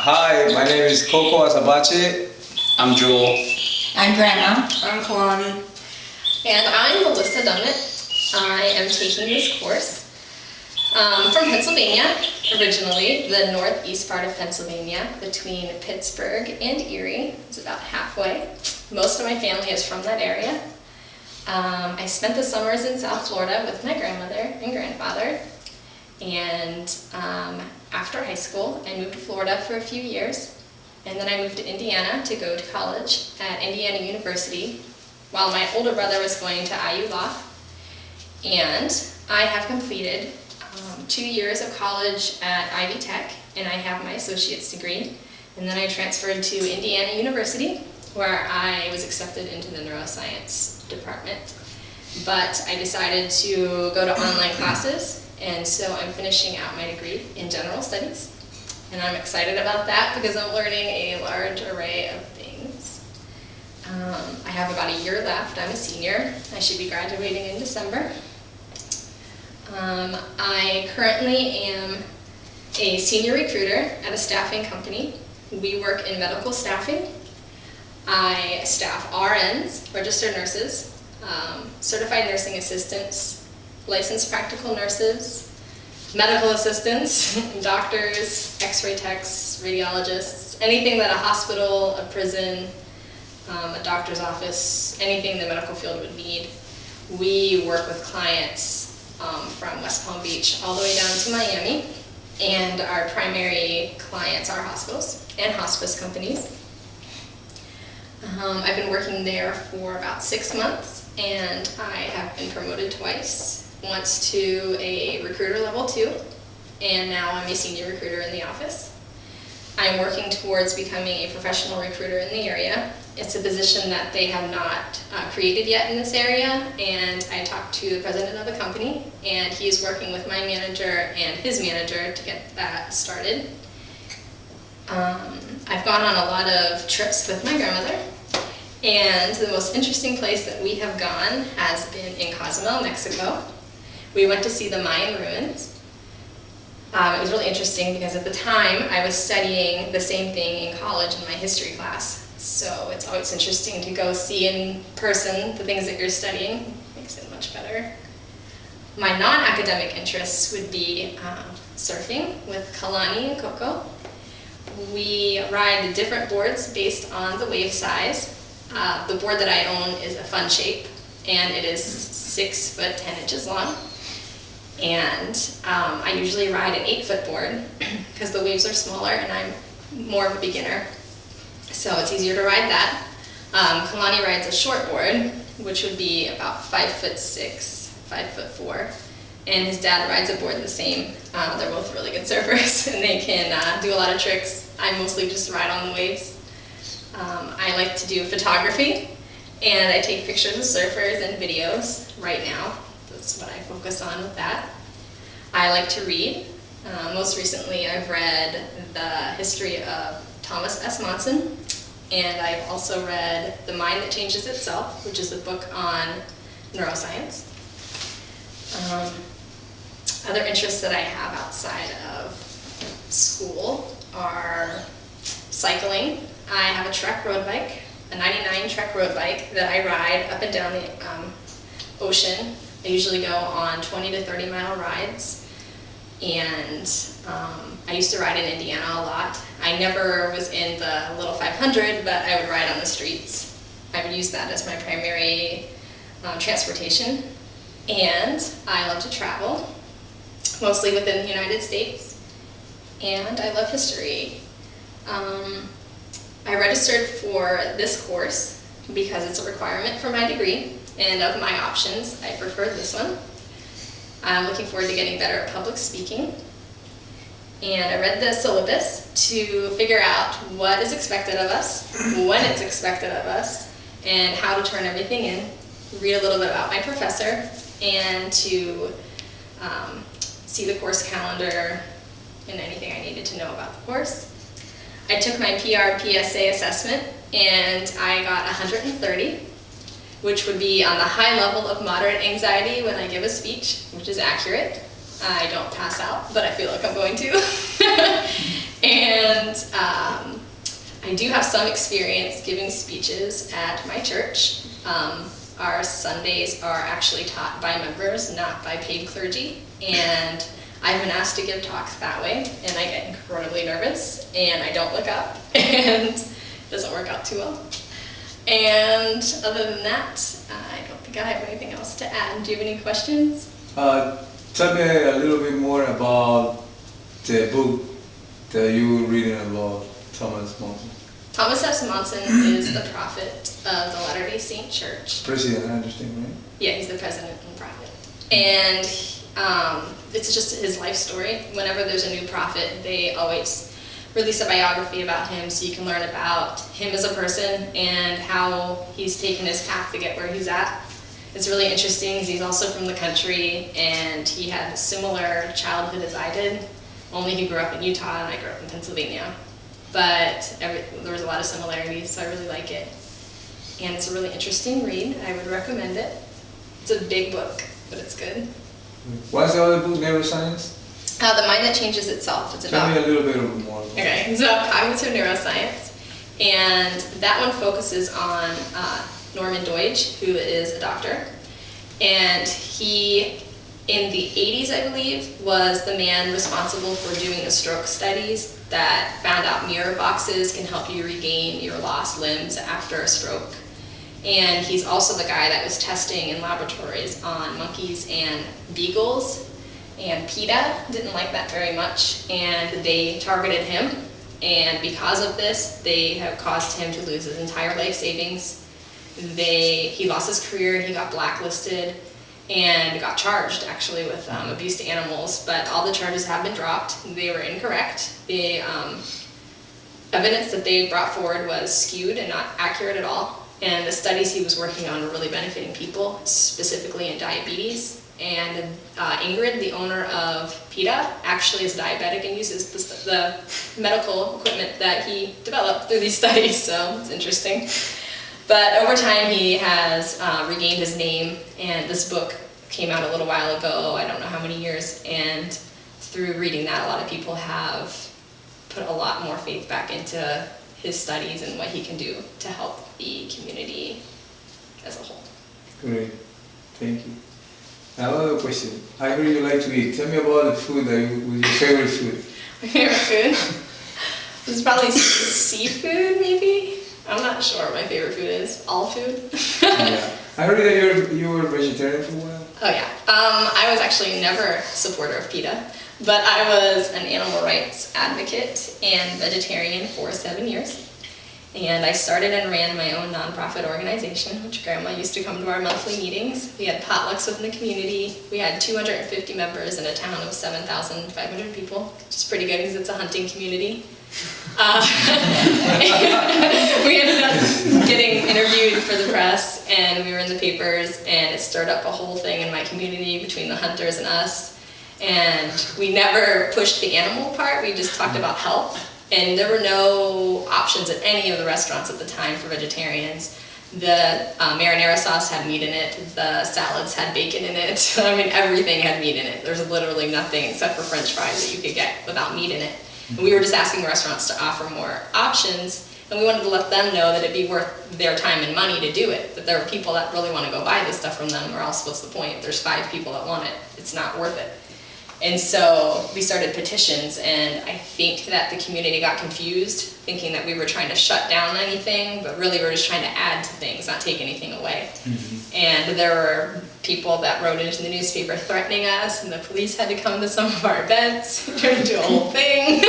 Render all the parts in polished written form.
Hi, my name is Coco Asabache. I'm Joel. I'm Grandma. I'm Kalani. And I'm Melissa Dummett. I am taking this course from Pennsylvania, originally, the northeast part of Pennsylvania, between Pittsburgh and Erie. It's about halfway. Most of my family is from that area. I spent the summers in South Florida with my grandmother and grandfather. And after high school, I moved to Florida for a few years. And then I moved to Indiana to go to college at Indiana University, while my older brother was going to IU Law. And I have completed 2 years of college at Ivy Tech, and I have my associate's degree. And then I transferred to Indiana University, where I was accepted into the neuroscience department. But I decided to go to online classes, and so I'm finishing out my degree in general studies. And I'm excited about that because I'm learning a large array of things. I have about a year left. I'm a senior. I should be graduating in December. I currently am a senior recruiter at a staffing company. We work in medical staffing. I staff RNs, registered nurses, certified nursing assistants, licensed practical nurses, medical assistants, doctors, x-ray techs, radiologists, anything that a hospital, a prison, a doctor's office, anything the medical field would need. We work with clients from West Palm Beach all the way down to Miami, and our primary clients are hospitals and hospice companies. I've been working there for about 6 months, and I have been promoted twice. Once to a recruiter level 2, and now I'm a senior recruiter in the office. I'm working towards becoming a professional recruiter in the area. It's a position that they have not created yet in this area, and I talked to the president of the company, and he's working with my manager and his manager to get that started. I've gone on a lot of trips with my grandmother, and the most interesting place that we have gone has been in Cozumel, Mexico. We went to see the Mayan ruins. It was really interesting because at the time I was studying the same thing in college in my history class. So it's always interesting to go see in person the things that you're studying. It makes it much better. My non-academic interests would be surfing with Kalani and Coco. We ride the different boards based on the wave size. The board that I own is a Fun Shape, and it is 6 foot 10 inches long. And I usually ride an 8-foot board because the waves are smaller and I'm more of a beginner, so it's easier to ride that. Kalani rides a short board, which would be about 5'6", 5'4", and his dad rides a board the same. They're both really good surfers and they can do a lot of tricks. I mostly just ride on the waves. I like to do photography, and I take pictures of surfers and videos right now. That's what I focus on with that. I like to read. Most recently I've read the history of Thomas S. Monson, and I've also read The Mind That Changes Itself, which is a book on neuroscience. Other interests that I have outside of school are cycling. I have a Trek road bike, a 99 Trek road bike that I ride up and down the ocean. I usually go on 20 to 30 mile rides, and I used to ride in Indiana a lot. I never was in the little 500, but I would ride on the streets. I would use that as my primary transportation. And I love to travel, mostly within the United States, and I love history. I registered for this course because it's a requirement for my degree. And of my options, I prefer this one. I'm looking forward to getting better at public speaking. And I read the syllabus to figure out what is expected of us, when it's expected of us, and how to turn everything in. Read a little bit about my professor, and to see the course calendar and anything I needed to know about the course. I took my PR-PSA assessment, and I got 130. Which would be on the high level of moderate anxiety when I give a speech, which is accurate. I don't pass out, but I feel like I'm going to. And I do have some experience giving speeches at my church. Our Sundays are actually taught by members, not by paid clergy, and I've been asked to give talks that way, and I get incredibly nervous, and I don't look up, and it doesn't work out too well. And other than that, I don't think I have anything else to add. Do you have any questions? Tell me a little bit more about the book that you were reading about Thomas Monson. Thomas S. Monson is the prophet of the Latter-day Saint Church. President, I understand, right? Yeah, he's the president and prophet. And it's just his life story. Whenever there's a new prophet, they always release a biography about him so you can learn about him as a person and how he's taken his path to get where he's at. It's really interesting. He's also from the country, and he had a similar childhood as I did, only he grew up in Utah and I grew up in Pennsylvania. But there was a lot of similarities, so I really like it. And it's a really interesting read. I would recommend it. It's a big book, but it's good. What's the other book, Neuroscience? The Mind That Changes Itself. It's Tell about... me a little bit more. Okay, it's about cognitive neuroscience. And that one focuses on Norman Doidge, who is a doctor. And he, in the 80s, I believe, was the man responsible for doing the stroke studies that found out mirror boxes can help you regain your lost limbs after a stroke. And he's also the guy that was testing in laboratories on monkeys and beagles. And PETA didn't like that very much, and they targeted him. And because of this, they have caused him to lose his entire life savings. He lost his career, he got blacklisted, and got charged actually with abuse to animals, but all the charges have been dropped. They were incorrect. The evidence that they brought forward was skewed and not accurate at all, and the studies he was working on were really benefiting people, specifically in diabetes. And Ingrid, the owner of PETA, actually is diabetic and uses the medical equipment that he developed through these studies, so it's interesting. But over time, he has regained his name, and this book came out a little while ago, I don't know how many years, and through reading that, a lot of people have put a lot more faith back into his studies and what he can do to help the community as a whole. Great, thank you. Now another question. I heard you like to eat. Tell me about the food that was your favorite food. My favorite food? This is probably seafood, maybe? I'm not sure what my favorite food is. All food? Yeah. I heard that you were vegetarian for a while. Oh yeah. I was actually never a supporter of PETA, but I was an animal rights advocate and vegetarian for 7 years. And I started and ran my own nonprofit organization, which Grandma used to come to our monthly meetings. We had potlucks within the community. We had 250 members in a town of 7,500 people, which is pretty good because it's a hunting community. We ended up getting interviewed for the press, and we were in the papers, and it stirred up a whole thing in my community between the hunters and us. And we never pushed the animal part, we just talked about health. And there were no options at any of the restaurants at the time for vegetarians. The marinara sauce had meat in it, the salads had bacon in it. I mean, everything had meat in it. There's literally nothing except for French fries that you could get without meat in it. And we were just asking restaurants to offer more options, and we wanted to let them know that it'd be worth their time and money to do it, that there are people that really want to go buy this stuff from them, or else what's the point? There's 5 people that want it. It's not worth it. And so we started petitions, and I think that the community got confused, thinking that we were trying to shut down anything, but really we were just trying to add to things, not take anything away. Mm-hmm. And there were people that wrote into the newspaper threatening us, and the police had to come to some of our events, turned into a whole thing.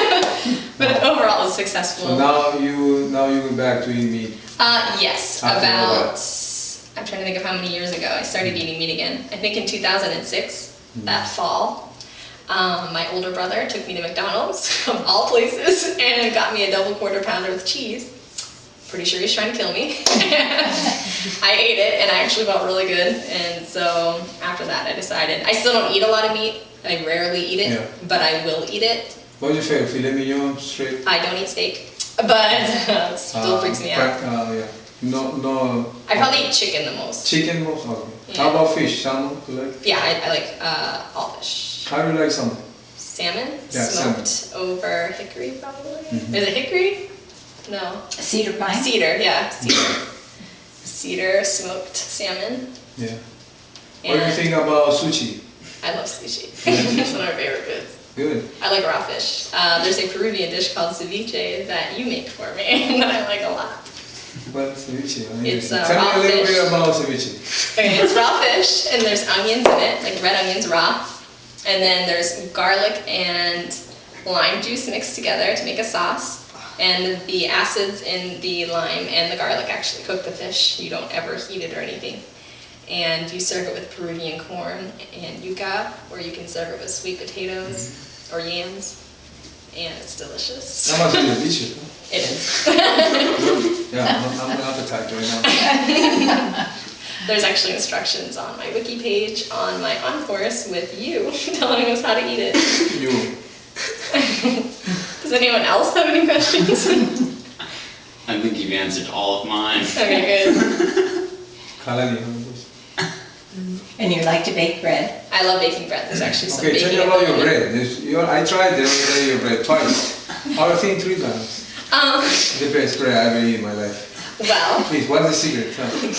But overall it was successful. So now you went back to eating meat? Yes, I'm trying to think of how many years ago I started eating meat again. I think in 2006, that fall. My older brother took me to McDonald's, of all places, and got me a double quarter pounder with cheese. Pretty sure he's trying to kill me. I ate it, and I actually felt really good. And so after that, I decided, I still don't eat a lot of meat. I rarely eat it, but I will eat it. What's your favorite? Filet mignon, straight? I don't eat steak, but it still freaks me out. Yeah. No. I probably eat chicken the most. Chicken most? Okay. Yeah. How about fish? Salmon? You like? Yeah, I like all fish. How do you like salmon? Salmon? Yeah, smoked salmon. over hickory, probably. Mm-hmm. Is it hickory? No. Cedar pine? Cedar, yeah. Cedar smoked salmon. Yeah. What do you And think about sushi? I love sushi. It's one of my favorite foods. Good. I like raw fish. There's a Peruvian dish called ceviche that you make for me that I like a lot. What's ceviche? It's, Tell me raw a little fish. bit about ceviche. Okay, it's raw fish, and there's onions in it, like red onions raw. And then there's garlic and lime juice mixed together to make a sauce. And the acids in the lime and the garlic actually cook the fish. You don't ever heat it or anything. And you serve it with Peruvian corn and yuca, or you can serve it with sweet potatoes or yams. And it's delicious. That must be delicious. It is. Yeah, I'm appetite right now. There's actually instructions on my wiki page on my OnCourse with you telling us how to eat it. You. Does anyone else have any questions? I think you've answered all of mine. Okay, good. Kalali, how it goes. And you like to bake bread? I love baking bread. There's actually some Okay, tell baking me about your involved. bread. I tried the other day your bread twice. I think 3 times. The best bread I ever eaten in my life. Well, Please, what's the secret? Tell me.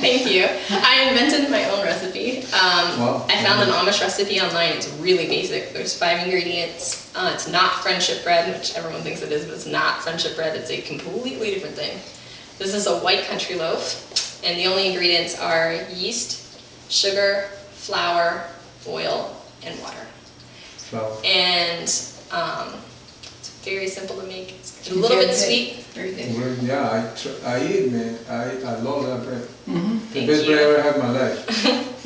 thank you. I invented my own recipe. Wow. I found an Amish recipe online. It's really basic. There's 5 ingredients. It's not friendship bread, which everyone thinks it is, but it's not friendship bread. It's a completely different thing. This is a white country loaf, and the only ingredients are yeast, sugar, flour, oil, and water. Flour. And it's very simple to make. It's a little bit sweet. Very good. Well, yeah, I eat, man. I love that bread. Mm-hmm. The Thank best you. bread I ever had in my life.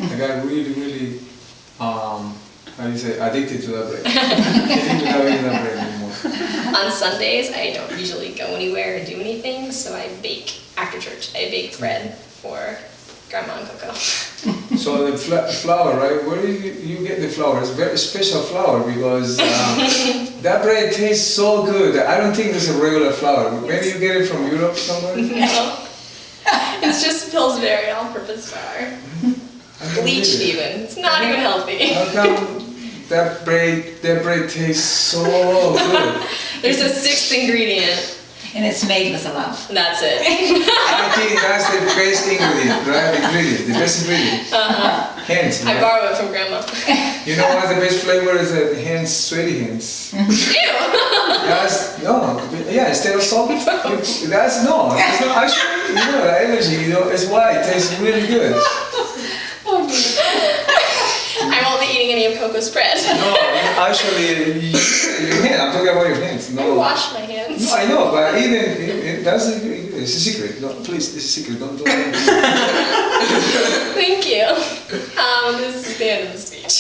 I got really, how do you say, addicted to that bread. I think without eating that bread anymore. On Sundays, I don't usually go anywhere or do anything, so I bake after church. I bake bread for Grandma and Coco. So the flour, right? Where do you get the flour? It's very special flour because that bread tastes so good. I don't think it's a regular flour. Maybe you get it from Europe somewhere? No. It's just Pillsbury all-purpose flour. I don't Bleached believe it. even. It's not even healthy. How come that bread tastes so good? There's a 6th ingredient. And it's made with love. That's it. I think that's the best ingredient, right? The best ingredient. Hens, I right? borrow it from Grandma. You know what the best flavor is? Hens, sweaty hens. Ew! Instead of salt, that's not actually, the energy, it's white, it tastes really good. I won't be eating any of Coco's bread. No, actually, your hand, I'm talking about your hands. I No, wash my hands. no, I know, but it's a secret. No, please, it's a secret, don't do it. Thank you. This is the end of the speech.